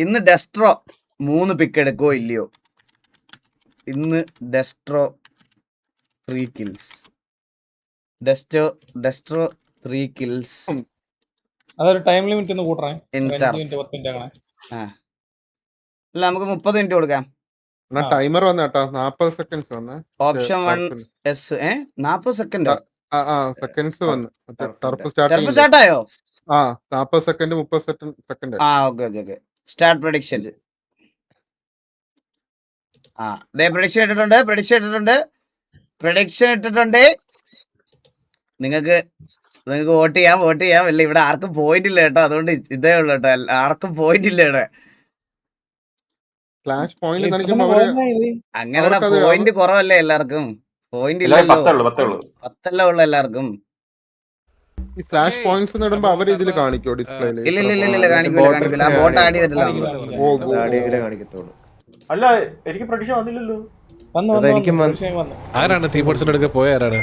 ഇന്ന് ഡെസ്ട്രോ 3 പിക്ക് എടുക്കോ ഇല്ലയോ? ഇന്ന് ഡെസ്ട്രോ 3 kills. ഡെസ്ട്രോ 3 kills. അതൊരു ടൈം ലിമിറ്റ് ഒന്ന് കൂട്ടണേ. അല്ല നമുക്ക് 30 മിനിറ്റ് കൊടുക്കാം. ടൈമർ വന്നേട്ടാ 40 സെക്കൻഡ്സ് വന്നേ. Option 1S 40 സെക്കൻഡോ? സെക്കൻഡ്സ് വന്നു. ടർഫ് ടർഫ് സ്റ്റാർട്ട് ആയോ? 40 second 30 second. Okay. Start prediction. Prediction ഇട്ടിട്ടുണ്ട്. നിങ്ങൾക്ക് വോട്ട് ചെയ്യാം. ഇല്ല ഇവിടെ ആർക്കും പോയിന്റ് ഇല്ല കേട്ടോ, അതുകൊണ്ട് ഇതേ ഉള്ളു കേട്ടോ, ആർക്കും പോയിന്റ് ഇല്ല ഇവിടെ. അങ്ങനെ പോയിന്റ് കുറവല്ലേ എല്ലാവർക്കും? പോയിന്റ് ഇല്ലല്ലോ, 10 ഉള്ളു എല്ലാവർക്കും. ഈ ഫ്ലാഷ് പോയിന്റ്സ് ഇടുമ്പോ അവർ ഇതിൽ കാണിക്കോ ഡിസ്പ്ലേയിൽ? ഇല്ല കാണിക്കൂല. ആ ബോട്ട് ആഡ് ചെയ്തിട്ടില്ല. അല്ല എനിക്ക് പ്രഡിക്ഷൻ വന്നില്ലല്ലോ. ആരാണ് ടീംസ് എടുക്ക പോയ ആരാണ്?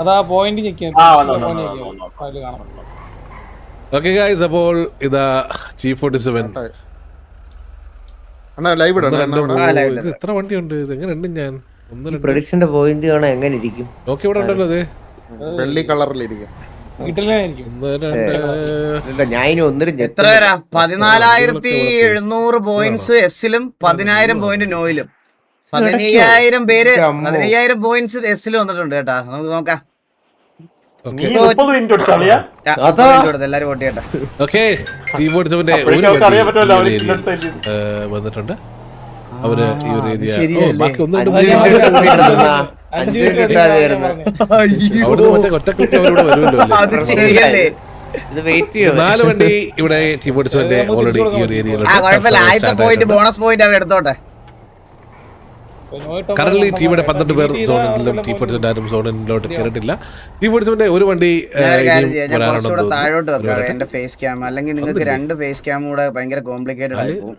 അതാ പോയിന്റ് ചെക്ക് ഓക്കെ ഗൈസ്, അപ്പോൾ ഇതാ G47 ലൈവ് ഇത് എത്ര വണ്ടിയുണ്ട്? ഇത് എങ്ങനെയുണ്ട്? ഞാൻ പ്രൊഡിക്ഷന്റെ പോയിന്റ് കാണാൻ എങ്ങനെ ഇരിക്കും? ഓക്കെ ഇവിടെ ഉണ്ടല്ലോ, അതെ വെള്ളി കളറിലിരിക്കും. എത്ര പേരാ? 14,700 പോയിന്റ്സ് എസിലും 10,000 പോയിന്റ് നോയിലും. 15,000 പോയിന്റ്സ് എസിലും വന്നിട്ടുണ്ട് കേട്ടാ. നമുക്ക് നോക്കാം. എല്ലാരും വോട്ട് ചെയ്യട്ടെ. ഓക്കെ, വന്നിട്ടുണ്ട് അവര് ഈ ഒരു ഏരിയ. ബാക്കി ഒന്നും ഒറ്റക്കൊക്കെ അവരോട് വരുമല്ലോ. 4 വണ്ടി ഇവിടെ ടീംസിന്റെ ഓൾറെഡി ഈ ഒരു ഏരിയയിലുണ്ട്. ബോണസ് പോയിന്റ് അവർ എടുത്തോട്ടെ. കറന്റ് ടീമിന്റെ 12 പേർ സോണിലും T47 ആരും സോണിലോട്ട് കയറിയിട്ടില്ല. T47 ഒരു വണ്ടി താഴോട്ട് വെക്കാം എന്റെ ഫേസ് ക്യാം, അല്ലെങ്കിൽ നിങ്ങൾക്ക് 2 ഫേസ് ക്യാം കൂടെ ഭയങ്കര കോംപ്ലിക്കേറ്റഡ് ആയി പോകും.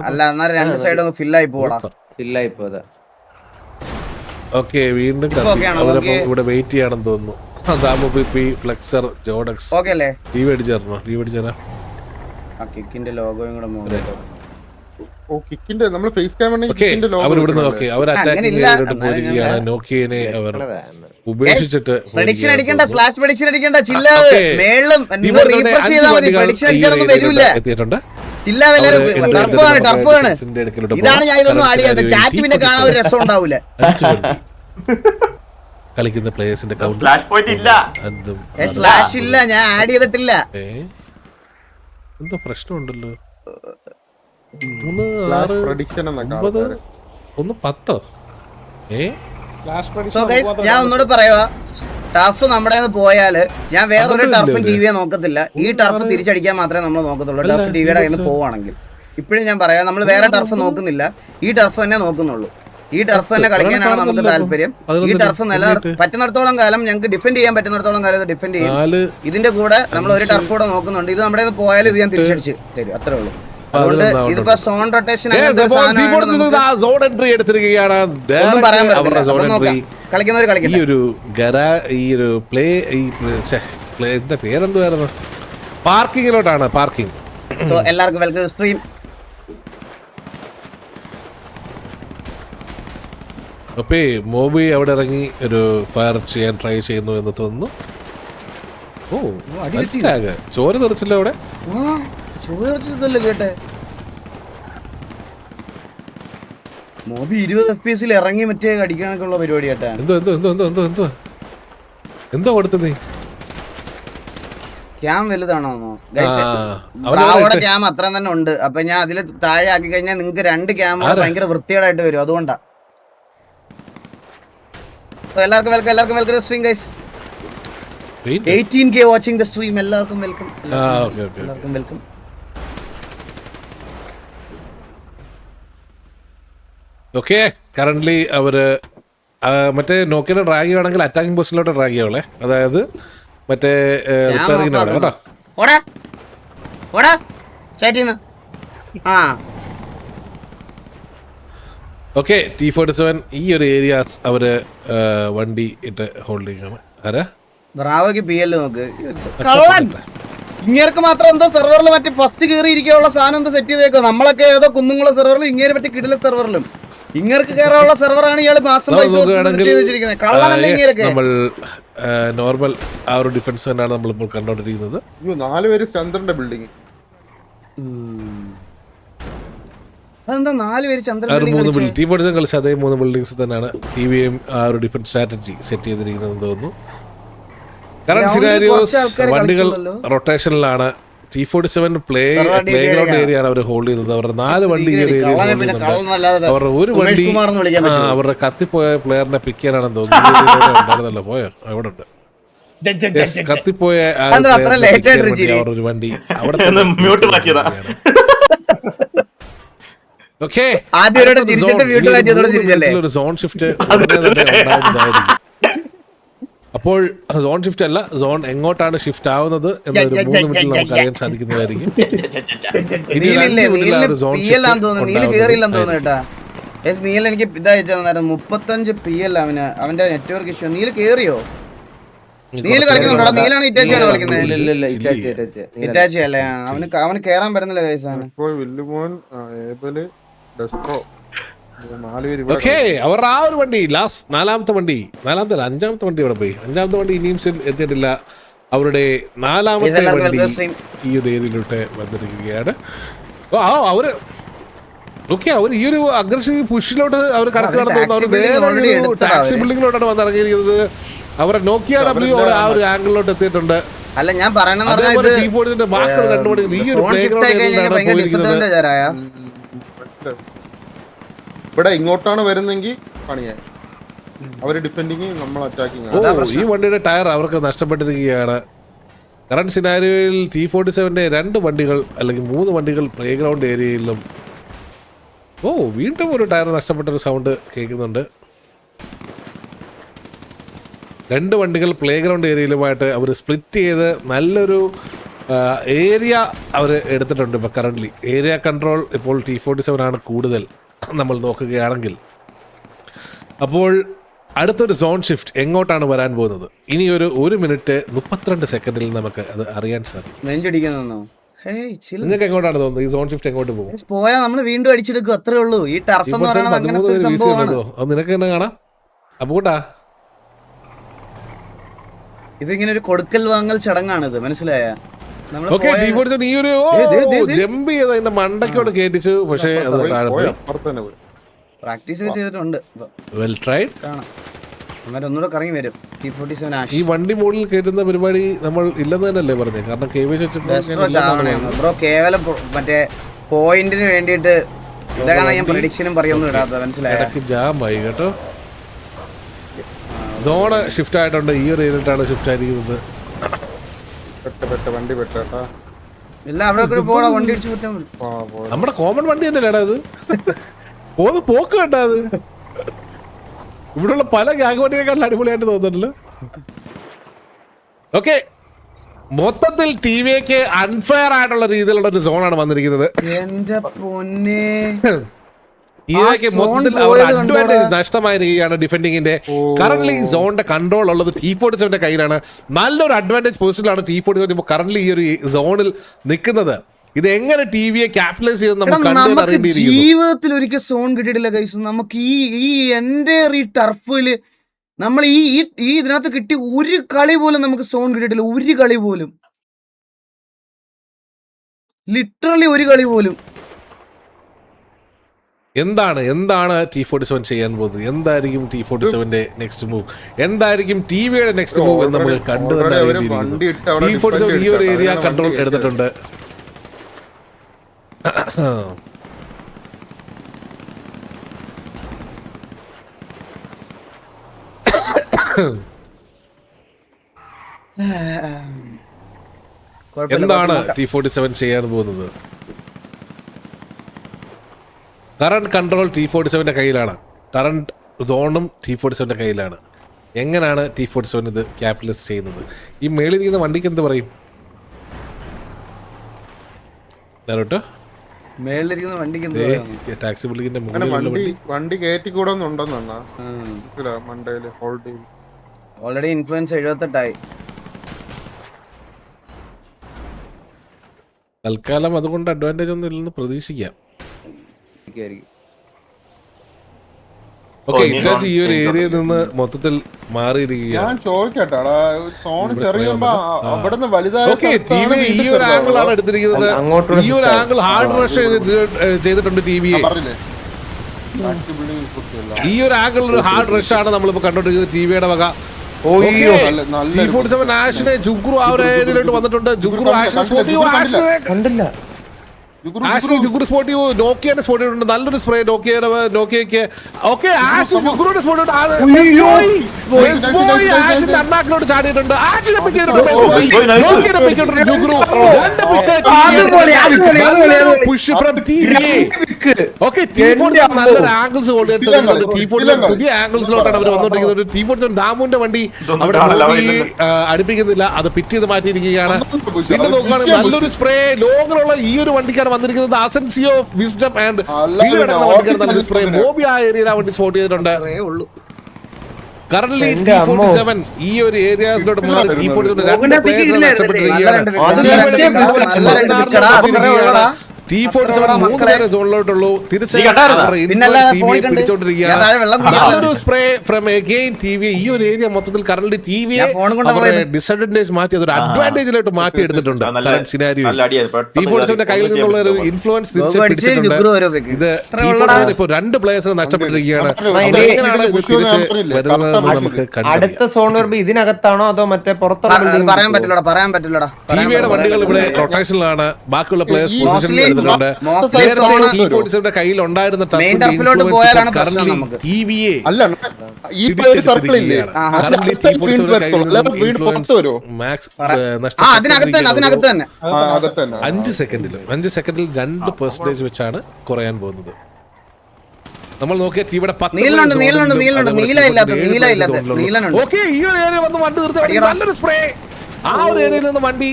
അല്ല എന്നാൽ 2 സൈഡും ഫില്ലായി പോടാ. ഓക്കെ, വീണ്ടും ഇവിടെ വെയിറ്റ് ചെയ്യണമെന്ന് തോന്നുന്നു. ഫ്ലെക്സർ ജോഡക്സ് ഓക്കെ അല്ലേ? കിക്കിന്റെ ലോഗോയും കൂടെ മുകളിലോട്ട് ഉപേക്ഷിച്ചിട്ട് പ്രഡിക്ഷൻ അടിക്കണ്ട, സ്ലാഷ് പ്രഡിക്ഷൻ അടിക്കണ്ട. ചില്ല മേളിലും റീഫ്രഷ് ചെയ്താൽ മതി. പ്രഡിക്ഷൻ അടിച്ചാലൊന്നും വരൂല. ടർഫാണ്. ഇതാണ് ഞാൻ ഇതൊന്നും ആഡ് ചെയ്യാത്ത. ചാറ്റ് പിന്നെ കാണാൻ ഒരു രസം ഉണ്ടാവൂല. കളിക്കുന്ന പ്ലേയേഴ്സിന്റെ സ്ലാഷ് ഇല്ല, ഞാൻ ആഡ് ചെയ്തിട്ടില്ല. എന്തോ പ്രശ്നമുണ്ടല്ലോ. 3 ഞാൻ ഒന്നുകൂടെ പറയുക, ടർഫ് നമ്മുടെ പോയാല് ഞാൻ വേറൊരു ടർഫും ടിവിയെ നോക്കത്തില്ല. ഈ ടർഫ് തിരിച്ചടിക്കാൻ മാത്രമേ നമ്മൾ നോക്കത്തുള്ളൂ. ടർഫ് ടിവിയുടെ കയ്യിൽ നിന്ന് പോവുകയാണെങ്കിൽ ഇപ്പോഴും ഞാൻ പറയാം, നമ്മൾ വേറെ ടർഫ് നോക്കുന്നില്ല, ഈ ടർഫ് തന്നെ നോക്കുന്നുള്ളൂ. ഈ ടർഫ് തന്നെ കളിക്കാനാണ് നമുക്ക് താല്പര്യം. ഈ ടർഫ് പറ്റുന്നിടത്തോളം കാലം ഞങ്ങൾക്ക് ഡിഫെൻഡ് ചെയ്യാൻ പറ്റുന്നിടത്തോളം കാലം ഇത് ഡിഫെൻഡ് ചെയ്യും. ഇതിന്റെ കൂടെ നമ്മൾ ഒരു ടർഫ് കൂടെ നോക്കുന്നുണ്ട്. ഇത് നമ്മുടെ പോയാലും ഇത് ഞാൻ തിരിച്ചടിച്ച് തരും, അത്രേ ഉള്ളൂ. അതുകൊണ്ട് ഇതിപ്പോ സോൺ റൊട്ടേഷൻ കളിക്കുന്നവർ കളിക്കും. പേരെന്തുവായിരുന്നു? പാർക്കിങ്ങിലോട്ടാണ്. പാർക്കിംഗ്. എല്ലാവർക്കും വെൽക്കം സ്ട്രീം. അപ്പേ മോബി അവിടെ ഇറങ്ങി ഒരു ഫയർ ചെയ്യാൻ ട്രൈ ചെയ്യുന്നു എന്ന് തോന്നുന്നു. ചോര തെറിച്ചല്ലോ അവിടെ. കേട്ടെ മോബി 20 FPS ഇറങ്ങി മറ്റേ അടിക്കാനൊക്കെ ഉള്ള പരിപാടി കേട്ടാ. എന്തോ കൊടുത്തത്? ക്യാം വലുതാണോ? ക്യാം അത്ര തന്നെ ഉണ്ട്. അപ്പൊ ഞാൻ അതില് താഴെ ആക്കി കഴിഞ്ഞാൽ നിങ്ങൾക്ക് 2 ക്യാമറ ഭയങ്കര വൃത്തികേടായിട്ട് വരും. അതുകൊണ്ടാ. എല്ലാവർക്കും welcome stream guys. 18K watching the stream. എല്ലാവർക്കും വെൽക്കം. ഓക്കെ, കറന്റ്ലി അവര് മറ്റേ നോക്കിയുടെ ഡ്രാഗ് ചെയ്യുകയാണെങ്കിൽ അറ്റാക്കിംഗ് പൊസിഷനിലോട്ട് ഡ്രാഗ് ചെയ്യാവളെ. അതായത് മറ്റേ റിപ്പയറിംഗിന് അവിടെ കേട്ടോ. ഓക്കെ, T47 ഈ ഒരു ഏരിയാസ് അവര് വണ്ടി ഇട്ട് ഹോൾഡ് ചെയ്യണം. ആരാ? ബ്രാവോക്ക് PL നോക്ക്. ഇങ്ങേർക്ക് മാത്രം എന്തോ സെർവറിൽ മറ്റേ ഫസ്റ്റ് കയറി ഇരിക്കാനുള്ള സാധനം എന്തോ സെറ്റ് ചെയ്തേക്കോ. നമ്മളൊക്കെ ഏതോ കുന്നുങ്ങള സെർവറിലും ഇങ്ങേരെ പറ്റി കിടില സെർവറിലും. ഇങ്ങേർക്ക് കയറാനുള്ള സെർവറാണ് ഇയാൾ മാസം പൈസ വെച്ചിരിക്കുന്നത്. കള്ളനല്ല ഇങ്ങേരൊക്കെ. നമ്മൾ നോർമൽ ആ ഒരു ഡിഫൻസ് തന്നെയാണ് നമ്മളിപ്പോൾ കണ്ടോണ്ടിരിക്കുന്നത്. 4 പേര് ചന്ദ്രന്റെ ബിൽഡിംഗ്. അതെന്താ 4 പേര് ചന്ദ്രൻ T47 കളിച്ച അതേ 3 ബിൽഡിങ്സ് തന്നെയാണ് TVM ആ ഒരു ഡിഫൻസ് സ്ട്രാറ്റജി സെറ്റ് ചെയ്തിരിക്കുന്നത് തോന്നുന്നു. കറന്റ് സിനാരിയോസ് വണ്ടികൾ റൊട്ടേഷനിലാണ്. T47 പ്ലേ ഗ്രൗണ്ട് ഏരിയ ആണ് അവർ ഹോൾഡ് ചെയ്യുന്നത്. അവരുടെ 4 വണ്ടി അവരുടെ ഒരു വണ്ടി അവരുടെ കത്തിപ്പോയ പ്ലെയറിനെ പിക്ക് ചെയ്യാനാണെന്ന് തോന്നുന്നു. പോയോ അവിടെ ഉണ്ട് കത്തിപ്പോയ അവരുടെ വണ്ടി അവിടെ. ഓക്കെ, ഒരു സോൺ ഷിഫ്റ്റ് ഉണ്ടാവുന്നതായിരിക്കും. അപ്പോൾ സോൺ ഷിഫ്റ്റ് അല്ല, സോൺ എങ്ങോട്ടാണ് ഷിഫ്റ്റ് ആവുന്നത് എന്നൊരു 3 മിനിറ്റിൽ നമുക്ക് അറിയാൻ സാധിക്കുന്നതായിരിക്കും. നീല എനിക്ക് ഇതായിരുന്നു 35 PL അവന്റെ നെറ്റ്വർക്ക് ഇഷ്യൂ. നീല കേറിയോ? നീല കളിക്കുന്നുണ്ടോ? നീലാണ് ഇറ്റാച്ചിയാണ് കളിക്കുന്നത്. ഇറ്റാച്ചി അല്ലേ? അവന് കേറാൻ പറ്റുന്നില്ല കേസാണ്. ഓക്കെ, അവരുടെ ആ ഒരു വണ്ടി നാലാമത്തെ അഞ്ചാമത്തെ വണ്ടി അവിടെ പോയി. 5ാമത്തെ വണ്ടി ഇനിയും എത്തിയിട്ടില്ല. അവരുടെ 4ാമത്തെ വണ്ടി ഈ ഒരു ഏരിയയിലോട്ട് വന്നിരിക്കുകയാണ്. അവര് ഓക്കെ, അവർ ഈ ഒരു അഗ്രസീവ് പുഷിലോട്ട് അവർ കടക്കുകയാണെന്ന് തോന്നുന്നു. അവർ നേരെ ടാക്സി ബിൽഡിങ്ങിലോട്ടാണ് വന്നിറങ്ങിയിരിക്കുന്നത്. അവരെ നോക്കിയ W ആ ഒരു ആംഗിളിലോട്ട് എത്തിയിട്ടുണ്ട്. അല്ല, ഞാൻ പറയണെന്ന് ഇവിടെ ഇങ്ങോട്ടാണ് വരുന്നെങ്കിൽ പണിയാൻ. അവര് ഡിഫെൻഡിങ്, നമ്മൾ അറ്റാക്കിങ്. ഈ വണ്ടിയുടെ ടയർ അവർക്ക് നഷ്ടപ്പെട്ടിരിക്കുകയാണ്. കറന്റ് സിനാരിയോയിൽ T47 2 വണ്ടികൾ അല്ലെങ്കിൽ 3 വണ്ടികൾ പ്ലേ ഗ്രൗണ്ട് ഏരിയയിലും. വീണ്ടും ഒരു ടയർ നഷ്ടപ്പെട്ടൊരു സൗണ്ട് കേൾക്കുന്നുണ്ട്. 2 വണ്ടികൾ പ്ലേ ഗ്രൗണ്ട് ഏരിയയിലുമായിട്ട് അവർ സ്പ്ലിറ്റ് ചെയ്ത് നല്ലൊരു ഏരിയ അവർ എടുത്തിട്ടുണ്ട്. ഇപ്പോൾ കറൻ്റ്ലി ഏരിയ കൺട്രോൾ ഇപ്പോൾ T47 ആണ് കൂടുതൽ നമ്മൾ നോക്കുകയാണെങ്കിൽ. അപ്പോൾ അടുത്തൊരു സോൺ ഷിഫ്റ്റ് എങ്ങോട്ടാണ് വരാൻ പോകുന്നത്? ഇനി ഒരു 1 മിനിറ്റ് 32 സെക്കൻഡിൽ നമുക്ക് അത് അറിയാൻ സാധിക്കും. നിങ്ങൾക്ക് എങ്ങോട്ടാണ് തോന്നുന്നത്? ഈ സോൺ ഷിഫ്റ്റ് എങ്ങോട്ട് പോകും? പോയാൽ നമ്മൾ വീണ്ടും അടിച്ചെടുക്കും, അത്രേ ഉള്ളൂ. ഈ ടർഫ് എന്ന് പറയുന്നത് അങ്ങനത്തെ ഒരു സംഭവമാണ്. അത് നിനക്ക് തന്നെ കാണാം. അപ്പോട്ടാ ഇതിങ്ങനെ ഒരു കൊടുക്കൽ വാങ്ങൽ ചടങ്ങാണിത്, മനസ്സിലായ? ഈ ഒരു ജമ്പ് ചെയ്ത് അതിന്റെ മണ്ടക്കോട് കേട്ടിച്ചു. പക്ഷേ അത് താഴെ പോയി. പ്രാക്ടീസ് ഒക്കെ ചെയ്തിട്ടുണ്ട്. Well tried. കാണാം, ഒന്നുകൂടെ കറങ്ങി വരും. ഈ വണ്ടി മുകളിൽ കയറ്റുന്ന പരിപാടി നമ്മൾ ഇല്ലെന്ന് തന്നെയല്ലേ പറഞ്ഞത്? കാരണം ബ്രോ കേവലം മറ്റേ പോയിന്റിന് വേണ്ടിയിട്ട് ഇതാണ് ഞാൻ പ്രഡിക്ഷനും പറയുന്നു ഇടാത്തത്, മനസ്സിലായോ? ജാമായി കേട്ടോ. സോണ് ഷിഫ്റ്റ് ആയിട്ടുണ്ട്. ഈ ഒരു ഏരിയയിലാണ് ഷിഫ്റ്റ് ആയിരിക്കുന്നത്. നമ്മുടെ കോമൺ വണ്ടി തന്നെയല്ലേടാ ഇത്? പോക്ക് കേട്ടാ അത്. ഇവിടെയുള്ള പല ഗ്യാങ് വണ്ടിയേക്കാളും അടിപൊളിയായിട്ട് തോന്നുന്നുണ്ടല്ലോ. ഓക്കെ, മൊത്തത്തിൽ TVക്ക് അൺഫെയർ ആയിട്ടുള്ള രീതിയിലുള്ള ഒരു സോണാണ് വന്നിരിക്കുന്നത്. എന്റെ പൊന്നേ, മൊത്തത്തിൽ അഡ്വാൻറ്റേജ് നഷ്ടമായിരിക്കുകയാണ് ഡിഫെൻഡിങ്ങിന്റെ. കറന്റ്ലി സോണിന്റെ കൺട്രോൾ ഉള്ളത് T47 കയ്യിലാണ്. നല്ലൊരു അഡ്വാൻറ്റേജ് പൊസിഷനിലാണ് T47 ഇപ്പോൾ കറന്റ്ലി ഈ ഒരു സോണിൽ നിൽക്കുന്നത്. ഇത് എങ്ങനെ TVയെ ക്യാപിറ്റലൈസ് ചെയ്യുന്നത് ജീവിതത്തിൽ ഒരിക്കൽ സോൺ കിട്ടിയിട്ടില്ല ഗൈസ്. നമുക്ക് ഈ എന്റെ ഈ ടർഫില് നമ്മൾ ഈ ഇതിനകത്ത് കിട്ടി ഒരു കളി പോലും നമുക്ക് സോൺ കിട്ടിയിട്ടില്ല. ഒരു കളി പോലും, ലിറ്ററലി ഒരു കളി പോലും. എന്താണ് T47 ചെയ്യാൻ പോകുന്നത്? എന്തായിരിക്കും T47 നെക്സ്റ്റ് മൂവ്? എന്തായിരിക്കും TVയുടെ നെക്സ്റ്റ് മൂവ് എന്ന് നമ്മൾ കണ്ടു തന്നെ അറിയിച്ചിരിക്കുന്നു. T47 ഈ ഒരു ഏരിയ കൺട്രോൾ എടുത്തിട്ടുണ്ട്. എന്താണ് T47 ചെയ്യാൻ പോകുന്നത്? കറണ്ട് കൺട്രോൾ T47 കയ്യിലാണ്. കറണ്ട് സോണും T47 കയ്യിലാണ്. എങ്ങനെയാണ് T47 ഇത് ക്യാപിറ്റലൈസ് ചെയ്യുന്നത്? ഈ മേളിരിക്കുന്ന വണ്ടിക്ക് എന്ത് പറയും? ടാക്സി ബിൽഡിങ്ങിന്റെ വണ്ടി കയറ്റിക്കൂടുന്നുണ്ടെന്നാ ഓൾറെഡി ഇൻഫ്ലുവൻസ് 78 ആയി. തൽക്കാലം അതുകൊണ്ട് അഡ്വാൻറ്റേജ് ഒന്നും ഇല്ലെന്ന് പ്രതീക്ഷിക്കാം. ഓക്കെ, ഇറ്റാച്ചി ഈ ഒരു ഏരിയയിൽ നിന്ന് മൊത്തത്തിൽ മാറിയിരിക്കുകയാണ്. ഞാൻ ചോദിക്കട്ടെ സോൺ ചെറിയുമ്പോ അവിടുന്ന് വലുതായ ഓക്കെ, ഈ ഒരു ആംഗിൾ ആണ് എടുത്തിരിക്കുന്നത്. ഈ ഒരു ആംഗിൾ ഹാർഡ് റഷ് ചെയ്തിട്ടുണ്ട് TVA. ഈ ഒരു ആംഗിൾ ഒരു ഹാർഡ് റഷ് ആണ് നമ്മളിപ്പോ കണ്ടോണ്ടിരിക്കുന്നത് TVയുടെ വക. T47 ആഷിനെ ജുഗ്രു ആ ഒരു ഏരിയയിലോട്ട് വന്നിട്ടുണ്ട്. ജുഗ്രു ആഷിനെ കണ്ടില്ല. ജുഗ്രു സ്പോട്ടിയോ നോക്കിയുടെ സ്പോട്ട് ചെയ്തിട്ടുണ്ട്. നല്ലൊരു സ്പ്രേ നോക്കിയക്ക്. ഓക്കെ, ആഷ് ജുഗ്രുവിന്റെ സ്പോട്ട് ആഷിന്റെ അണ്ണാക്കിലോട്ട് ചാടിയിട്ടുണ്ട്. ആഷിനെ ജുഗ്രു push from TVA. Okay, T47 നല്ലൊരു ആംഗിൾസ് പുതിയ ആംഗിൾസിലോട്ടാണ് അവർ വന്നോണ്ടിരിക്കുന്നത്. T47 ദാമുവിന്റെ വണ്ടി അവിടെ അടുപ്പിക്കുന്നില്ല, അത് പിറ്റ് ചെയ്ത് മാറ്റിയിരിക്കുകയാണ്. പിന്നെ നോക്കുകയാണെങ്കിൽ നല്ലൊരു സ്പ്രേ ലോങ്ങിലുള്ള ഈ ഒരു വണ്ടിക്കാണ് വന്നിരിക്കുന്നത്. അസൻസിയോ വിസ്ഡം ആൻഡ് നല്ലൊരു സ്പ്രേ മോബി ആ ഏരിയയിൽ ആ വണ്ടി സ്പോട്ട് ചെയ്തിട്ടുണ്ട്. കറന്റ് T47 ഈ ഒരു ഏരിയാസിലോട്ട് മാറി T47 രണ്ട് പ്ലേയേഴ്സ് നഷ്ടപ്പെട്ടിരിക്കുകയാണ്. T47 മൂന്ന് സോണിലോട്ടുള്ളൂ. നല്ലൊരു സ്പ്രേ ഫ്രം അഗൈൻ TVA. ഈ ഒരു ഏരിയ മൊത്തത്തിൽ കറന്റ് TVA ഡിസഡ്വാൻറ്റേജ് മാറ്റി അതൊരു അഡ്വാൻറ്റേജിലോട്ട് മാറ്റി എടുത്തിട്ടുണ്ട്. കറന്റ് സിനാരിയോ T47 കയ്യിൽ നിന്നുള്ള ഒരു ഇൻഫ്ലുവൻസ് തിരിച്ചെടുത്തിട്ടുണ്ട്. ഇത് T47 ഇപ്പോൾ രണ്ട് പ്ലേയേഴ്സിനെ നഷ്ടപ്പെട്ടിരിക്കുകയാണ്. അടുത്ത സോൺ വരുമ്പോ ഇതിനകത്താണോ അതോ മറ്റേ പുറത്തുള്ള പറയാൻ പറ്റില്ലടാ. TVയുടെ വണ്ടികൾ ഇവിടെ റൊട്ടേഷനിലാണ്. ബാക്കിയുള്ള പ്ലേയേഴ്സ് പൊസിഷനിൽ കയ്യിൽ ഉണ്ടായിരുന്ന TVA അല്ല ഈ ഒരു സർക്കിൾ ഇല്ലേ അതിനകത്ത് തന്നെ 5 സെക്കൻഡിൽ 2% വെച്ചാണ് കുറയാൻ പോകുന്നത്. നമ്മൾ നോക്കിയ ടീവിടെ നല്ലൊരു സ്പ്രേ ആ ഒരു ഏരിയയിൽ നിന്ന് വണ്ടി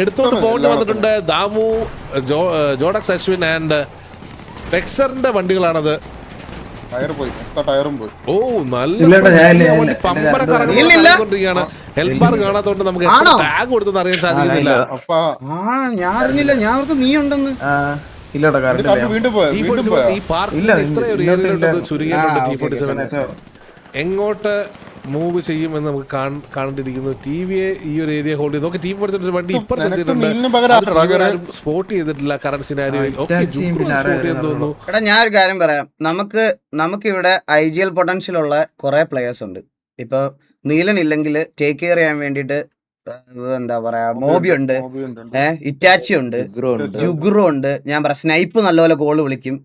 എടുത്തോണ്ട് പോകേണ്ടി വന്നിട്ടുണ്ട്. ദാമു, ജോഡക്സ് അശ്വിൻ ആൻഡ് പെക്സറിന്റെ വണ്ടികളാണത്. ഓ നല്ല പമ്പര കറങ്ങിക്കൊണ്ടിരിക്കുകയാണ്. ഹെൽപ്പാർ കാണാത്തോണ്ട് നമുക്ക് ടാഗ് കൊടുത്തെന്ന് അറിയാൻ സാധിക്കുന്നില്ല. ഈ പാർക്കിൽ ഇത്രയൊരു ഏരിയയിലോട്ട് ചുരുങ്ങിയിട്ടുണ്ട് T47. എങ്ങോട്ട് മൂവ് ചെയ്യുമെന്ന് നമുക്ക് കാണേണ്ടിയിരിക്കുന്നു. TVA ഈ ഒരു ഏരിയ ഹോൾഡ് ചെയ്ത്. T47 വണ്ടി ഇപ്പുറത്തെത്തിയിട്ടുണ്ട്, സ്പോട്ട് ചെയ്തിട്ടില്ല കറന്റ് സിനാരിയോയിൽ. എടാ ഞാനൊരു കാര്യം പറയാം, നമുക്കിവിടെ IGL പൊട്ടൻഷ്യൽ ഉള്ള കുറെ പ്ലേയേഴ്സ് ഉണ്ട്. ഇപ്പൊ നീലൻ ഇല്ലെങ്കിൽ ടേക്ക് കെയർ ചെയ്യാൻ വേണ്ടിട്ട് എന്താ പറയാ മോബി ഉണ്ട്, ഇറ്റാച്ചി ഉണ്ട്, ജുഗ്രു ഉണ്ട്. ഞാൻ പറയാം സ്നൈപ്പ് നല്ലപോലെ ഗോള് വിളിക്കും.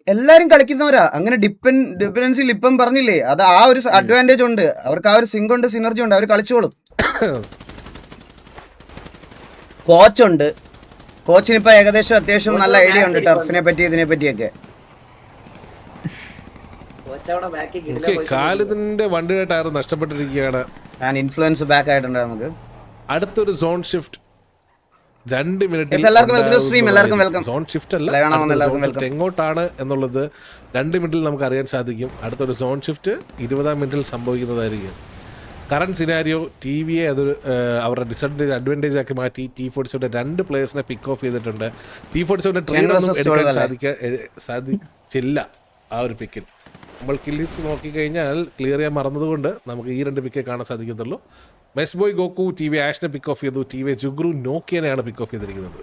എല്ലാരും കളിക്കുന്നവരാ. അങ്ങനെ ഡിപ്പെൻഡൻസിൽ ഇപ്പം പറഞ്ഞില്ലേ, അത് ആ ഒരു അഡ്വാൻറ്റേജ് ഉണ്ട് അവർക്ക്. ആ ഒരു സിങ്ക് ഉണ്ട്, സിനർജി ഉണ്ട്, അവർ കളിച്ചോളും. കോച്ചുണ്ട്, കോച്ചിനിപ്പോ ഏകദേശം അത്യാവശ്യം നല്ല ഐഡിയ ഉണ്ട് ടർഫിനെ പറ്റി ഇതിനെ പറ്റിയൊക്കെ. ഖാലിദിന്റെ വണ്ടിയുടെ ടയർ നഷ്ടപ്പെട്ടിരിക്കുകയാണ്. ഇൻഫ്ലുവൻസ് ബാക്ക് ആയിട്ടുണ്ട്. നമുക്ക് അടുത്തൊരു zone shift 2 minute. Zone shift അല്ല, എങ്ങോട്ടാണ് എന്നുള്ളത് 2 മിനിറ്റിൽ നമുക്ക് അറിയാൻ സാധിക്കും. അടുത്തൊരു സോൺ ഷിഫ്റ്റ് 20-ാം മിനിറ്റിൽ സംഭവിക്കുന്നതായിരിക്കും. കറന്റ് സിനാരിയോ TVA അതൊരു അവരുടെ അഡ്വാൻറ്റേജ് ആക്കി മാറ്റി. T47 2 പ്ലേയേഴ്സിനെ പിക്ക് ഓഫ് ചെയ്തിട്ടുണ്ട്. T47 ട്രെയിൻ ഒന്നും എടുക്കാൻ സാധിച്ചില്ല ആ ഒരു പിക്കിൽ. നമ്മൾ കില്ലിസ് നോക്കിക്കഴിഞ്ഞാൽ ക്ലിയർ ചെയ്യാൻ മറന്നതുകൊണ്ട് നമുക്ക് ഈ 2 പിക്കേ കാണാൻ സാധിക്കത്തുള്ളൂ. മെസ് ബോയ് ഗോക്കു TVA ആഷിനെ പിക്ക് ഓഫ് ചെയ്തു. TVA ജുഗ്രു നോക്കിയനെയാണ് പിക്ക് ഓഫ് ചെയ്തിരിക്കുന്നത്.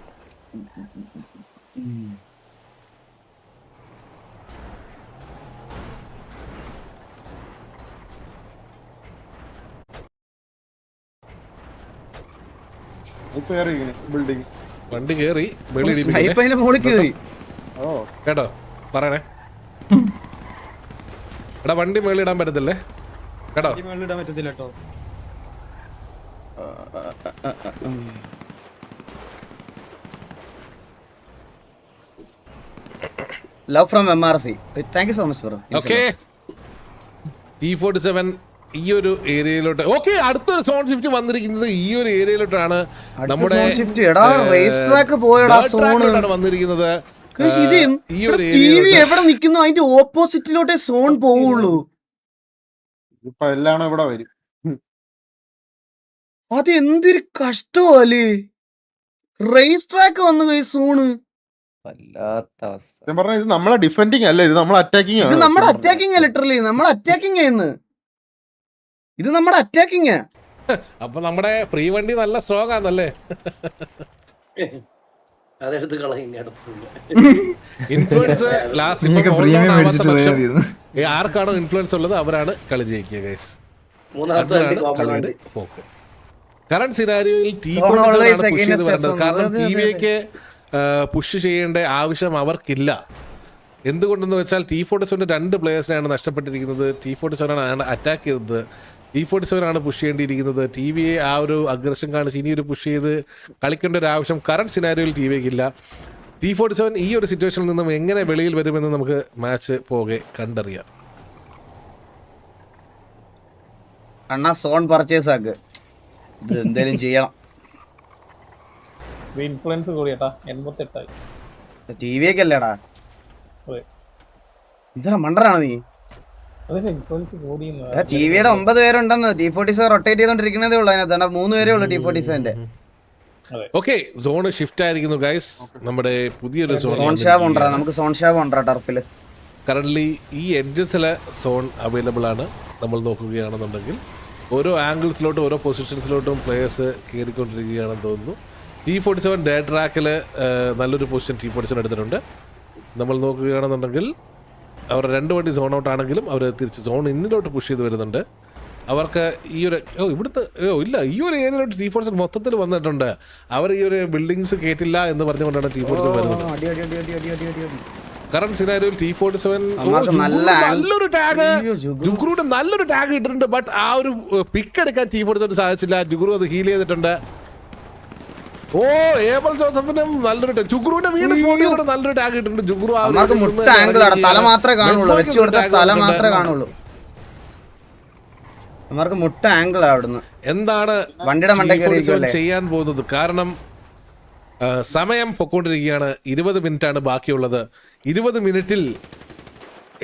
വണ്ടി കേറി കേട്ടോ പറയണേ. എടാ വണ്ടി മേളിടാൻ പറ്റത്തില്ലേ കേട്ടോ. Love from MRC. Thank you so much bro. Okay, T47 ഈ ഒരു ഏരിയയിലോട്ട്. ഓക്കെ, അടുത്തൊരു സോൺ ഷിഫ്റ്റ് വന്നിരിക്കുന്നത് ഈ ഒരു ഏരിയയിലോട്ടാണ്. നമ്മുടെ വന്നിരിക്കുന്നത്. എവിടെ നിൽക്കുന്നു അതിന്റെ ഓപ്പോസിറ്റിലോട്ടേ സോൺ പോവുള്ളൂ. അത് എന്തൊരു കഷ്ടമല്ലേ. റേസ് ട്രാക്ക് വന്നു ഗൈസ് സോണ്. വല്ലാത്ത അവസ്ഥ. ഞാൻ പറഞ്ഞ ഇത് നമ്മളെ ഡിഫെൻഡിങ് അല്ല, ഇത് നമ്മളെ അറ്റാക്കിങ് ഇത് ആണ്. നമ്മുടെ അറ്റാക്കിങ് ലിറ്ററലി നമ്മൾ അറ്റാക്കിങ് ചെയ്യുന്നു. ഇത് നമ്മുടെ അറ്റാക്കിങ്. അപ്പൊ നമ്മുടെ ഫ്രീ വണ്ടി നല്ല സ്ട്രോങ് ആണല്ലേ. അതെടുത്ത് കളയും ഇൻഫ്ലുവൻസ് ലാസ്റ്റ് ആർക്കാണോ ഇൻഫ്ലുവൻസ് ഉള്ളത് അവരാണ് കളി ജയിക്കുക ഗൈസ്. കളിയുടെ പോക്ക്. കറന്റ് സിനാരിയോയിൽ കാരണം ടിവിക്ക് പുഷ് ചെയ്യേണ്ട ആവശ്യം അവർക്കില്ല. എന്തുകൊണ്ടെന്ന് വെച്ചാൽ T47 2 പ്ലേയേഴ്സിനെയാണ് നഷ്ടപ്പെട്ടിരിക്കുന്നത്. T47 ആണ് അറ്റാക്ക് ചെയ്തത്. T47 ആണ് പുഷ് ചെയ്യേണ്ടിയിരിക്കുന്നത്. TVയെ ആ ഒരു അഗ്രഷൻ കാണിച്ച് ഇനി ഒരു പുഷ് ചെയ്ത് കളിക്കേണ്ട ഒരു ആവശ്യം കറന്റ് സിനാരിയോയിൽ TVക്ക് ഇല്ല. T47 ഈ ഒരു സിറ്റുവേഷനിൽ നിന്നും എങ്ങനെ വെളിയിൽ വരുമെന്ന് നമുക്ക് മാച്ച് പോകെ കണ്ടറിയാം. അണ്ണാ സോൺ പർച്ചേസ് ആക്ക്, ഇത് എന്തേലും ചെയ്യണം. ഇൻഫ്ലുവൻസ് കൂടിയേട്ടാ 88 TVയൊക്കെ അല്ലേടാ. അതെ. എന്താ മണ്ടറാണ് നീ? അതൊക്കെ ഇൻഫ്ലുവൻസ് കൂടിയെന്ന് ടിവിയുടെ 9 പേരുണ്ടെന്ന്. T47 റൊട്ടേറ്റ് ചെയ്തോണ്ടിരിക്കുന്നതേ ഉള്ളൂ. അതിനകത്ത് 3 പേരേ ഉള്ളൂ T47ന്റെ. ഓക്കെ, സോണ് ഷിഫ്റ്റ് ആയിരിക്കുന്നു ഗൈസ്. നമ്മുടെ പുതിയൊരു സോൺ ഷാബ് ഉണ്ടാ, നമുക്ക് സോൺ ഷാബ് ഉണ്ടാ ടർഫില്. കറന്റ് ഈ എഡ്ജസിലെ സോൺ അവൈലബിൾ ആണ്. നമ്മൾ നോക്കുകയാണെന്നുണ്ടെങ്കിൽ ഓരോ ആംഗിൾസിലോട്ടും ഓരോ പൊസിഷൻസിലോട്ടും പ്ലേയേഴ്സ് കയറിക്കൊണ്ടിരിക്കുകയാണെന്ന് തോന്നുന്നു. T47 ഡേ ട്രാക്കിൽ നല്ലൊരു പൊസിഷൻ T47 എടുത്തിട്ടുണ്ട്. നമ്മൾ നോക്കുകയാണെന്നുണ്ടെങ്കിൽ അവർ 2 വണ്ടി സോൺ ഔട്ട് ആണെങ്കിലും അവർ തിരിച്ച് സോൺ ഇന്നിലോട്ട് പുഷ് ചെയ്ത് വരുന്നുണ്ട്. അവർക്ക് ഈ ഒരു ഇവിടുത്തെ ഇല്ല ഈ ഒരു ഏരിയയിലോട്ട് T47 മൊത്തത്തിൽ വന്നിട്ടുണ്ട്. അവർ ഈ ഒരു ബിൽഡിങ്സ് കയറ്റില്ല എന്ന് പറഞ്ഞുകൊണ്ടാണ് T47 വരുന്നത്. കറന്റ് സിനാരിയോയിൽ T47 നല്ലൊരു ടാഗ്, ജുഗ്രുയുടെ നല്ലൊരു ടാഗ് ഇട്ടിട്ടുണ്ട്. ബട്ട് ആ ഒരു പിക്ക് എടുക്കാൻ T47 സാധിച്ചില്ല. ജുഗ്രു അത് ഹീൽ ചെയ്തിട്ടുണ്ട്. ഓ ഏബൽ ജോസഫിനും നല്ലൊരു ജുഗ്രുവിന്റെ വീട് സ്പോട്ട് ചെയ്തിട്ട് നല്ലൊരു ടാഗ് ഇട്ടിട്ടുണ്ട്. ജുഗ്രു തല മാത്രമേ കാണുള്ളൂ, വെച്ച് കൊടുത്ത തല മാത്രമേ കാണുള്ളൂ. അവർക്ക് മുട്ട ആംഗിൾ അവിടുന്ന്. എന്താണ് വണ്ടിയുടെ മണ്ടയ്ക്ക് ചെയ്യാൻ പോകുന്നത്? കാരണം സമയം പൊക്കോണ്ടിരിക്കുകയാണ്. 20 മിനിറ്റാണ് ബാക്കിയുള്ളത്. 20 മിനിറ്റിൽ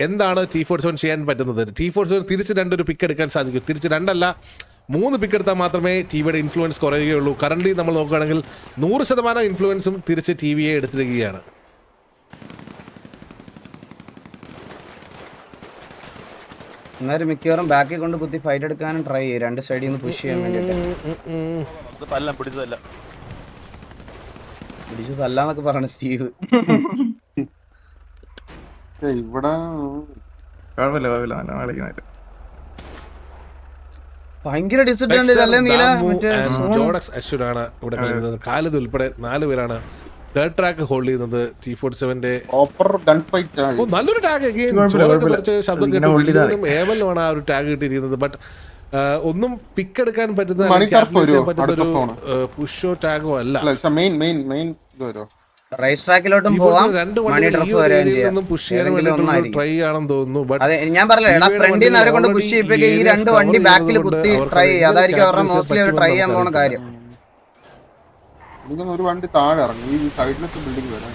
എന്താണ് T47 ചെയ്യാൻ പറ്റുന്നത്? T47 തിരിച്ച് 2 പിക്ക് എടുക്കാൻ സാധിക്കും. തിരിച്ച് 2 അല്ല 3 പിക്ക് എടുത്താൽ മാത്രമേ ടിവിയുടെ ഇൻഫ്ലുവൻസ് കുറയുകയുള്ളൂ. കറന്റ് നമ്മൾ നോക്കുകയാണെങ്കിൽ 100% ഇൻഫ്ലുവൻസും തിരിച്ച് ടിവിയെ എടുത്തിരിക്കുകയാണ്. എന്നാലും മിക്കവാറും ബാക്കിൽ കൊണ്ട് കുത്തി ഫൈറ്റ് എടുക്കാനും ട്രൈ ചെയ്യും. 2 സൈഡിൽ നിന്ന് പുഷ് ചെയ്യാൻ വേണ്ടിയിട്ട്. പിടിച്ചതല്ലാന്നൊക്കെ പറഞ്ഞു സ്റ്റീവ്. ഇവിടെ ഭയങ്കര ഡിസഡ്വാൻറ്റേജ് അല്ലേ നീല? ജോഡക്സ് അശ്വരാണ് ഇവിടെ കളിക്കുന്നത്. ഖാലിദ് ഉൾപ്പെടെ 4 പേരാണ് തേർഡ് ട്രാക്ക് ഹോൾഡ് ചെയ്യുന്നത്. T47ന്റെ നല്ലൊരു ടാഗ് ശബ്ദം കേട്ടു. ഏവലുമാണ് ആ ഒരു ടാഗ് കിട്ടിയിരിക്കുന്നത്. ബട്ട് ഒന്നും പിക്ക് എടുക്കാൻ പറ്റുന്ന പുഷോ ടാഗോ അല്ല. റേസ് ട്രാക്കിലോട്ടും പോവാം, മണി ട്രഫ് വരെയും ചെയ്യാം. ട്രൈ ആണെന്ന് തോന്നുന്നു. ഞാൻ പറഞ്ഞില്ല ഫ്രണ്ടിൽ നിന്ന് അവരെ കൊണ്ട് പുഷ് ചെയ്യിപ്പിക്കുക. ഈ 2 വണ്ടി ബാക്കിൽ കുത്തി ട്രൈ ചെയ്യുക. അതായിരിക്കും അവരുടെ മോസ്റ്റ്ലി അവർ ട്രൈ ചെയ്യാൻ പോകുന്ന കാര്യം. ഒരു വണ്ടി താഴെ ഇറങ്ങി ഈ സൈഡിലത്തെ ബിൽഡിംഗ് വരാൻ.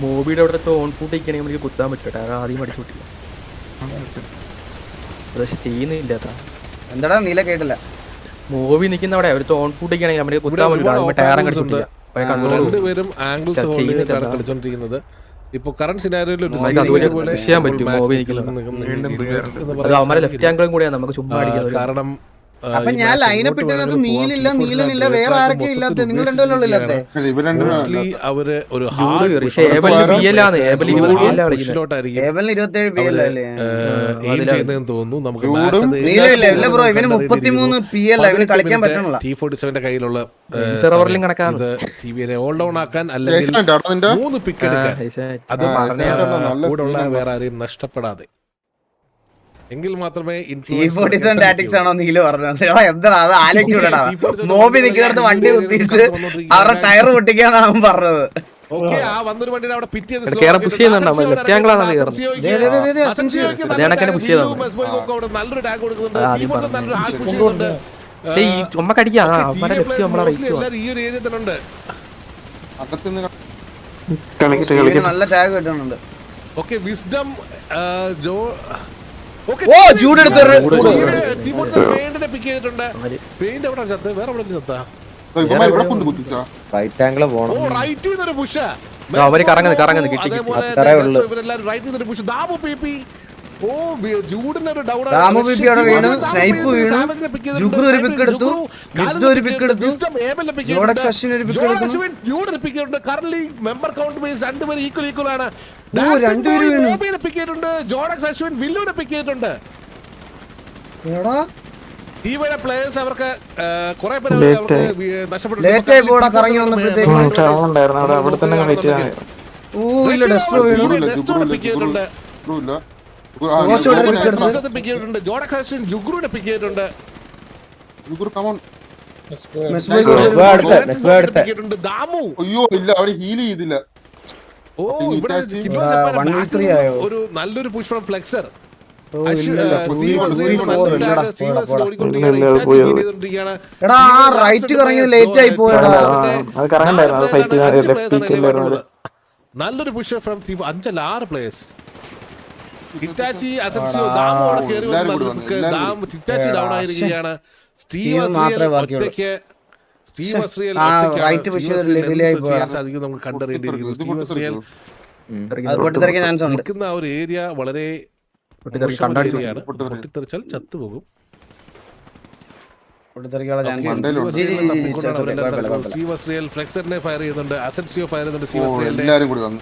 മോബിയുടെ അവിടുത്തെ ഓൺ ഫുട്ട് ഇരിക്കണമെങ്കിൽ നമുക്ക് കുത്താൻ പറ്റട്ടെ. ആദ്യം അടിച്ചു കൂട്ടില്ല, പക്ഷെ ചെയ്യുന്നില്ല. എന്താടാ നീല കേട്ടില്ല? മൂവി നിൽക്കുന്ന അവിടെ ഒരു ഓൺ ഫുട്ട് ഇരിക്കണമെങ്കിൽ നമുക്ക് കുത്താൻ പറ്റില്ല. ടയർ കടിച്ചിട്ടില്ല. രണ്ടുപേരും ആംഗിൾസ് കളിച്ചോണ്ടിരിക്കുന്നത്. ഇപ്പൊ കറന്റ് സിനാരിയോയിൽ ലെഫ്റ്റ് ആംഗിളും കൂടിയാണ് നമുക്ക് ചുമ്മാ അടിക്കുന്നത്. കാരണം അപ്പൊ ഞാൻ ലൈനപ്പ് ഇട്ടിനകത്ത് നീലില്ല, നീലനില്ല, വേറെ ആരൊക്കെ ഇല്ലാത്ത? നിങ്ങൾ 2 പേരല്ലേ ഇല്ലാത്തെ? അവര് ഒരു നീലമില്ല ബ്രോ. ഇവന് 33 PL ഇവന് കളിക്കാൻ പറ്റണില്ല. T47ന്റെ കയ്യിലുള്ള ടിവിയെ ഓൾ ഡൗൺ ആക്കാൻ അല്ലെങ്കിൽ 3 പിക്ക് എടുക്കാൻ അത് കൂടെയുള്ള വേറെ ആരെയും നഷ്ടപ്പെടാതെ എങ്കിൽ മാത്രമേ ടാറ്റിക്സ് ആണോ നീല് പറഞ്ഞത്? എന്താ അത് ആലോചിച്ചുകൂടാ? മോബി നിൽക്കുന്നിടത്ത് വണ്ടി കുത്തിയിട്ട് അവരുടെ ടയർ പൊട്ടിക്കാന്നാണ് അവൻ പറഞ്ഞത്. നല്ലൊരു ടാഗ് കൊടുക്കുന്നുണ്ട്. നല്ല ടാഗ് കിട്ടുന്നുണ്ട്. ഓക്കെ വിസ്ഡം ജോ ഇവന്മാർ ഇവിടെ കൊണ്ട് കുത്തിച്ചാ റൈറ്റ് ആംഗിള് ഓ പോണം. റൈറ്റിൽ നിന്നൊരു പുഷ്. അവര് കറങ്ങുന്നു, കിട്ടി. അതേപോലെ അത്രേ ഉള്ളൂ. ഇവരെല്ലാവരും റൈറ്റിൽ നിന്നൊരു പുഷ്. ദാമു PP. ഓ ജൂഡിനൊരു ഡൗൺ. ദാമു PP അവിടെ വീണു, സ്നൈപ്പ് വീണു, ജുഗ്രു ഒരു പിക്ക് എടുത്തു, വിസ്ഡം ഒരു പിക്ക് എടുത്തു, ജോഡക്സ് അശ്വിൻ ഒരു പിക്ക് എടുക്കുന്നു. കറന്റ്ലി മെമ്പർ കൗണ്ട് ബേസ് രണ്ടുപേരും ഈക്വൽ ആണ്. രണ്ടുപേരും വീണു. ബോബിനെ പിക്ക് ചെയ്തിട്ടുണ്ട്, ജോഡക്സ് അശ്വിൻ വില്ലുവിനെ പിക്ക് ചെയ്തിട്ടുണ്ട്. എടാ ടീമിലെ പ്ലേയേഴ്സ് അവർക്ക് കുറെ പേര് ലേറ്റ് ആയി പോടാ കറങ്ങി വന്നപ്പോഴത്തേക്ക്. അവിടെ തന്നെ വെയിറ്റ് ചെയ്യാൻ ഓ ഇല്ല, ഡെസ്ട്രോ വീണു. പിക്ക് ചെയ്തിട്ടുണ്ട്, ഇല്ല ജോഡക്സ് അശ്വിൻ ജുഗ്രുവിനെ പിക്ക് ചെയ്തിട്ടുണ്ട്. ദാമു അയ്യോ ഇല്ല അവിടെ ഹീൽ ചെയ്തില്ല. ഓ ഇവിടെ ഒരു നല്ലൊരു പുഷ് ഫ്രം ഫ്ലെക്സർ. എടാ ആ റൈറ്റ് കറങ്ങിയത് ലേറ്റ് ആയി പോയടാ. അത് കറങ്ങണ്ടായിരുന്നു, അത് ഫൈറ്റ് ലെഫ്റ്റ്. നല്ലൊരു push from 5-6 players. Hitachi Asensio Damu അവിടെ കയറി വന്നു. ഹിറ്റാച്ചി ഡൗൺ ആയിരിക്കുകയാണ്. സ്റ്റീവ് ഒറ്റയ്ക്ക് ചെയ്യാൻ സാധിക്കും. നമുക്ക് കണ്ടറിയേണ്ടിയിരിക്കുന്നു. സ്റ്റീവ് അസ്രിയൽ നിൽക്കുന്ന ആ ഒരു ഏരിയ വളരെ ഏരിയയാണ്. പൊട്ടിത്തെറിച്ചാൽ ചത്തുപോകും. സ്റ്റീവ് അസ്രിയൽ ഫ്ലെക്സറിനെ ഫയർ ചെയ്യുന്നുണ്ട്, അസൻസിയോ ഫയർ ചെയ്യുന്നുണ്ട്. സ്റ്റീവ് അസ്രിയലിനെ എല്ലാരും കൂടി വന്നു.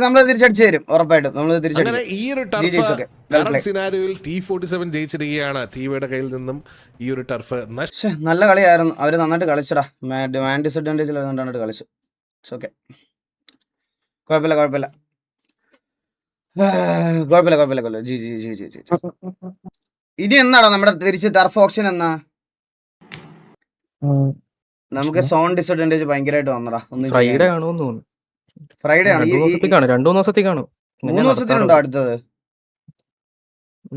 നമ്മള് തിരിച്ചടിച്ചു തരും, ഉറപ്പായിട്ടും നമ്മള് തിരിച്ചടിക്കും. ഈ ഒരു സിനാരിയോയിൽ T47 ജയിച്ചിരിക്കുകയാണ്. ടിവിയുടെ കയ്യിൽ നിന്നും ഈ ഒരു ടർഫ്. നല്ല കളിയായിരുന്നു, അവര് നന്നായിട്ട് കളിച്ചടാ. മാൻ ഡിസഡ്വാൻറ്റേജിൽ നന്നായിട്ട് കളിച്ചു. ഓക്കെ, കുഴപ്പമില്ല കുഴപ്പമില്ല കുഴപ്പമില്ല കുഴപ്പമില്ല. G G G G G. ഇനി എന്നാടാ നമ്മുടെ തിരിച്ച് ടർഫ് ഓപ്ഷൻ എന്നാ? നമുക്ക് സോൺ ഡിസഡ്വാൻറ്റേജ് ഭയങ്കരമായിട്ട് വന്നടാ. ഫ്രൈഡേ ആണോന്ന് തോന്നുന്നു. ഫ്രൈഡേ ആണ്. 2 ദിവസത്തേക്കാണോ? 3 ദിവസത്തിനുണ്ടോ അടുത്തത്?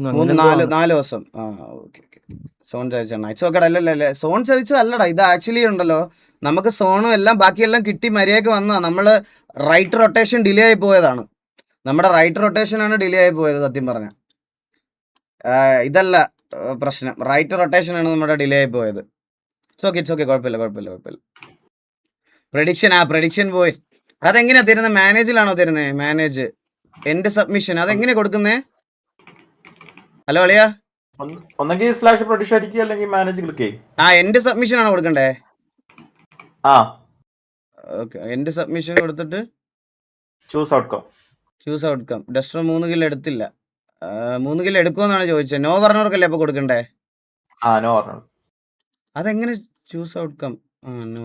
4 ദിവസം. ആ ഓക്കെ ഓക്കെ. സോൺ ചതിച്ചാണ്. ഇറ്റ്സ് ഓക്കെടാ. അല്ലല്ലേ സോൺ ചതിച്ചതല്ലടാ, ഇത് ആക്ച്വലി ഉണ്ടല്ലോ നമുക്ക് സോണും എല്ലാം ബാക്കിയെല്ലാം കിട്ടി മര്യാദക്ക് വന്നാ. നമ്മള് റൈറ്റ് റൊട്ടേഷൻ ഡിലേ ആയി പോയതാണ്. നമ്മുടെ റൈറ്റ് റൊട്ടേഷൻ ആണ് ഡിലേ ആയി പോയത് സത്യം പറഞ്ഞ. ഇതല്ല പ്രശ്നം, റൈറ്റ് റൊട്ടേഷൻ ആണ് നമ്മുടെ ഡിലേ ആയി പോയത്. ഇറ്റ്സ് ഓക്കെ കുഴപ്പമില്ല കുഴപ്പമില്ല കുഴപ്പമില്ല. പ്രഡിക്ഷൻ പോയി. അതെങ്ങനെയാ തരുന്നത്? മാനേജിലാണോ തരുന്നത്? മാനേജ് എന്റെ സബ്മിഷൻ അതെങ്ങനെയാ കൊടുക്കുന്നേ? ഹലോ അളിയാ, ഒന്നെങ്കിൽ സ്ലാഷ് പ്രൊഡിക്ഷൻ അടിക്കുക അല്ലെങ്കിൽ മാനേജ് ക്ലിക്ക് ചെയ്യും. എന്റെ സബ്മിഷൻ ആണോ കൊടുക്കണ്ടേ? ഓക്കെ, എന്റെ സബ്മിഷൻ കൊടുത്തിട്ട് ചൂസ് ഔട്ട്കം. ഡസ്റ്റർ 3 കിലോ എടുത്തില്ല. 3 കിലോ എടുക്കുമെന്നാണ് ചോദിച്ചത്. നോ പറഞ്ഞവർക്കല്ലേ അപ്പൊ കൊടുക്കണ്ടേ? നോ പറഞ്ഞു. അതെങ്ങനെ choose outcome? No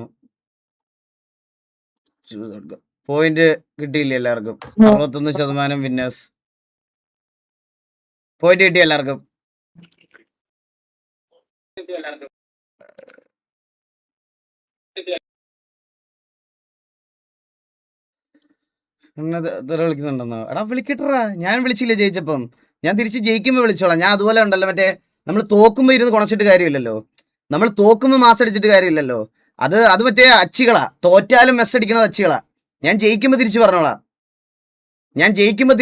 choose outcome. Point കിട്ടിയില്ല എല്ലാവർക്കും. 61% വിന്നേഴ്സ്. പോയിന്റ് കിട്ടി എല്ലാവർക്കും. വിളിക്കുന്നുണ്ടെന്നോ? എടാ വിളിക്കട്ടാ, ഞാൻ വിളിച്ചില്ല ജയിച്ചപ്പം. ഞാൻ തിരിച്ച് ജയിക്കുമ്പോൾ വിളിച്ചോളാം. ഞാൻ അതുപോലെ ഉണ്ടല്ലോ, മറ്റേ നമ്മൾ തോക്കുമ്പോൾ ഇരുന്ന് കുണച്ചിട്ട് കാര്യമില്ലല്ലോ, നമ്മൾ തോക്കുമ്പോൾ മാസ് അടിച്ചിട്ട് കാര്യമില്ലല്ലോ. അത് മറ്റേ അച്ചികളാ. തോറ്റാലും മെസ്സ് അടിക്കണത് അച്ചികളാ. ഞാൻ ജയിക്കുമ്പോൾ തിരിച്ചു പറഞ്ഞോളാം. ഞാൻ ജയിക്കുമ്പോഴേ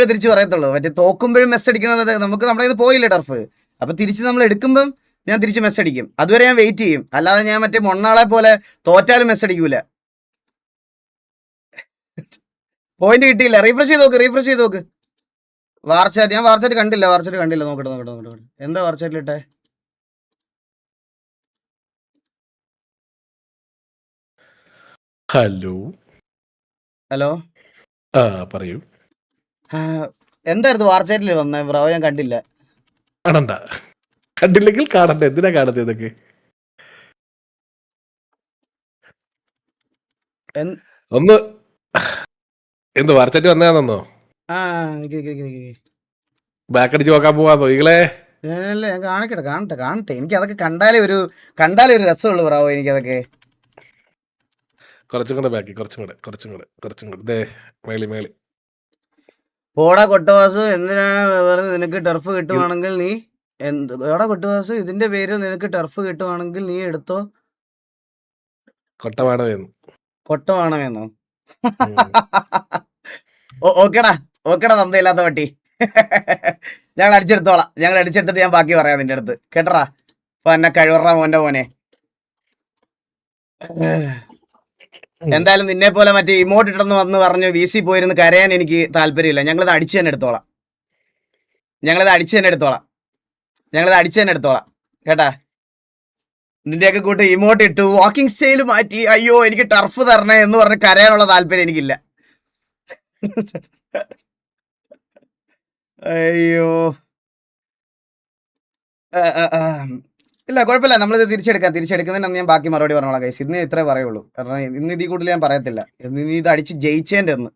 തിരിച്ചു പറയത്തുള്ളൂ. മറ്റേ തോക്കുമ്പോഴും മെസ്സ് അടിക്കണത് നമുക്ക് നമ്മുടെ ഇത് പോയില്ലേ ടർഫ്. അപ്പൊ തിരിച്ച് നമ്മൾ എടുക്കുമ്പം ഞാൻ തിരിച്ച് മെസ്സ് അടിക്കും. അതുവരെ ഞാൻ വെയിറ്റ് ചെയ്യും. അല്ലാതെ ഞാൻ മറ്റേ മൊണ്ണാളെ പോലെ തോറ്റാലും മെസ്സ് അടിക്കൂല. പോയിന്റ് കിട്ടിയില്ല. റീഫ്രഷ് ചെയ്ത് നോക്ക്. വാർച്ചാറ്റ് ഞാൻ വാർച്ചാറ്റ് കണ്ടില്ല. നോക്കട്ടെ. എന്താ വാർച്ചാറ്റിലിട്ടെ? ഹലോ പറയൂ. എന്തായിരുന്നു വാർച്ചാറ്റിൽ വന്നേ ബ്രോ? ഞാൻ കണ്ടില്ല. കണ്ടില്ലെങ്കിൽ കാണണ്ട. എന്തിനാ കാണുന്നത് ഇതൊക്കെ? ഒന്ന് എന്ത് വാർച്ചാറ്റ് വന്നതാണെന്നോ? ബാക്ക് അടിച്ച് നോക്കാൻ പോവാന്നോ ഈകളെ? ഞാൻ കാണട്ടെ. എനിക്ക് അതൊക്കെ കണ്ടാലേ ഒരു രസമുള്ളൂ ബ്രാവോ. എനിക്കതൊക്കെ കുറച്ചും കൂടെ ബാക്കി, കുറച്ചും കൂടെ മേളി. പോടാ കൊട്ടവാസു, എന്തിനാണ് നിനക്ക് ടർഫ് കിട്ടുവാണെങ്കിൽ നീ എടാ കൊട്ടവാസു, ഇതിന്റെ പേര് നിനക്ക് ടർഫ് കിട്ടുവാണെങ്കിൽ നീ എടുത്തോ. കൊട്ട വേണമെന്നോ? ഓക്കേടാ ഓക്കേടാ തന്തയില്ലാത്ത പട്ടി. ഞങ്ങൾ അടിച്ചെടുത്തോളാം. ഞങ്ങൾ അടിച്ചെടുത്തിട്ട് ഞാൻ ബാക്കി പറയാം നിന്റെ അടുത്ത്. കേട്ടറാ? അപ്പൊ എന്നെ കഴിവറ മോനെ. എന്തായാലും നിന്നെ പോലെ മറ്റേ ഇമോട്ട് ഇട്ടെന്ന് വന്ന് പറഞ്ഞ് VC പോയിരുന്ന് കരയാൻ എനിക്ക് താല്പര്യമില്ല. ഞങ്ങളിത് അടിച്ചു തന്നെ എടുത്തോളാം. കേട്ടാ? നിന്റെയൊക്കെ കൂട്ട് ഇമോട്ട് ഇട്ടു, വാക്കിംഗ് സ്റ്റൈൽ മാറ്റി, അയ്യോ എനിക്ക് ടർഫ് തരണേ എന്ന് പറഞ്ഞ് കരയാനുള്ള താല്പര്യം എനിക്കില്ല. അയ്യോ ഇല്ല കുഴപ്പമില്ല, നമ്മളിത് തിരിച്ചെടുക്കുന്നതിന് ഞാൻ ബാക്കി മറുപടി പറഞ്ഞോളാം ഗൈസ്. ഇന്ന് ഇത്രേ പറയുള്ളൂ, കാരണം ഇന്ന് ഇതിൽ കൂടുതൽ ഞാൻ പറയത്തില്ല. ഇന്ന് ഇത് അടിച്ച് ജയിച്ചേൻ്റെ ഒന്ന്.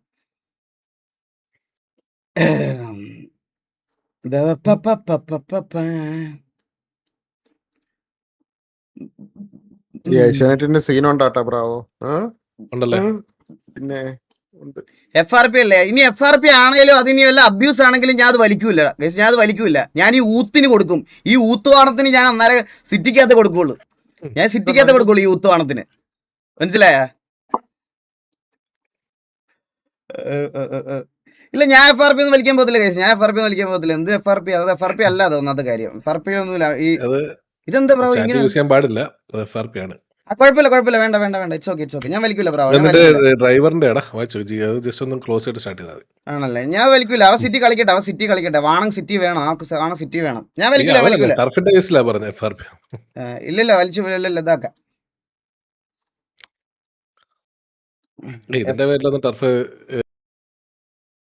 ഈ ഏഷ്യാനെറ്റിന്റെ സീൻ ഉണ്ടാട്ടാ ബ്രാവോ. ഉണ്ടല്ലേ? പിന്നെ ഉണ്ട്. FRP അല്ലേ? ഇനി FRP ആണെങ്കിലും അതിനി വല്ല അബ്യൂസ് ആണെങ്കിലും ഞാൻ അത് വലിക്കൂല ഗൈസ്, ഞാൻ ഈ ഊത്തിന് കൊടുക്കും. ഈ ഊത്തുവാണത്തിന് ഞാൻ അന്നേരം സിറ്റിക്കകത്ത് കൊടുക്കുള്ളൂ. ഈ ഊത്തുവാണത്തിന്. മനസ്സിലായ? ഇല്ല, ഞാൻ FRP ഒന്നും വലിക്കാൻ പോകത്തില്ല ഗൈസ്. എന്ത് FRP? അത് FRP അല്ല, അത് ഒന്നാമത്തെ കാര്യം. FRP ഒന്നുമില്ല. ഈ ഇതെന്താ ബ്രോ ഇങ്ങനെ? യൂസ് ചെയ്യാൻ പാടില്ല, FRP ആണ്. കുഴപ്പമില്ല, വേണ്ട. It's okay. ഞാൻ വലിക്കൂല ബ്രോ. ഡ്രൈവറിന്റെ ജസ്റ്റ് ഒന്ന് ക്ലോസ് ആയിട്ട് സ്റ്റാർട്ട് ചെയ്താൽ മതി. ആണല്ലേ? ഞാൻ വലിക്കൂല. അവ സിറ്റി കളിക്കട്ടെ. വാണം സിറ്റി വേണം. സിറ്റി വേണം. ഞാൻ വലിക്കൂല. ടർഫിന്റെ കേസിലാ പറഞ്ഞ FRP. ഇല്ല വലിച്ചു ഇതാക്കാം. ഇതിന്റെ പേരിലൊന്നും ടർഫ്